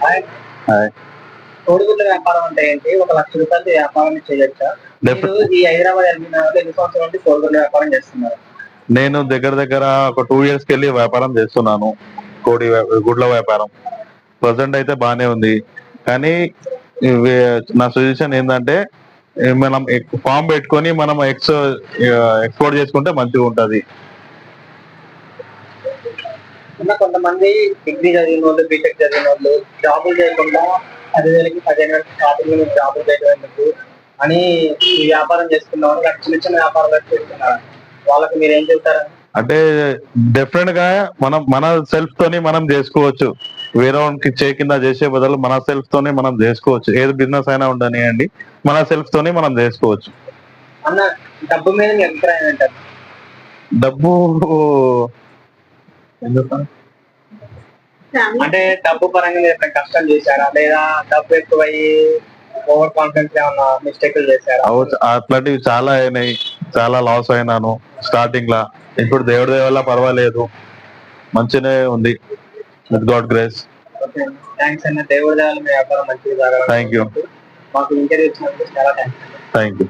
Hi. Hi. కోడిగుడ్ల వ్యాపారం అంటే ఏంటి? ఒక ₹1,00,000 వ్యాపారం చేయొచ్చా? మీరు ఈ హైదరాబాద్ ఎల్బీ ఎన్ని సంవత్సరాల నుండి కోడిగుడ్ల వ్యాపారం చేస్తున్నారు? నేను దగ్గర దగ్గర ఒక 2 years కెళ్ళి వ్యాపారం చేస్తున్నాను. గుడ్ల వ్యాపారం. ప్రజెంట్ అయితే బానే ఉంది. కానీ నా సజెషన్ ఏంటంటే మనం ఫామ్ పెట్టుకొని మనం ఎక్స్పోర్ట్ చేసుకుంటే మంచిగా ఉంటది. కొంతమంది డిగ్రీ చదివిన వాళ్ళు, బీటెక్ చదివిన వాళ్ళు జాబులు చేయకుండా 10,000కి 15,000 స్టార్టింగ్ లో జాబులు చేయడం ఎందుకు అని ఈ వ్యాపారం చేసుకున్న వాళ్ళు చిన్న చిన్న వ్యాపారాలు చేస్తున్నారు. వాళ్ళకి మీరు ఏం చెప్తారు? అంటే డెఫినెట్ గా మన సెల్ఫ్ తోని మనం చేసుకోవచ్చు. వేరే వానికి కింద చేసే బదులు మన సెల్ఫ్ తోని మనం చేసుకోవచ్చు. ఏది బిజినెస్ అయినా ఉండనియండి, మన సెల్ఫ్ తోని మనం చేసుకోవచ్చు. అన్న, డబ్బు మీద మీ అభిప్రాయం ఏంటారు? డబ్బు అంటే డబ్బు పరంగా మీరు ఎప్పుడైనా కష్టం చేశారా, లేదా డబ్బు ఎక్కువయ్యి ఓవర్ కాన్ఫిడెన్స్ ఏమన్నా మిస్టేక్లు చేశారా? అట్లాంటివి చాలా అయినాయి. చాలా లాస్ అయినాను స్టార్టింగ్ లా. ఇప్పుడు దేవుడి దయ వల్ల పర్వాలేదు, మంచిగానే ఉంది. With God grace. థ్యాంక్స్ అన్న. దేవుడి దయ వల్ల మీ వ్యాపారం మంచిగా జరగాలి. Thank you. మాకు ఇంటర్వ్యూ ఇచ్చినందుకు చాలా థ్యాంక్స్. Thank you.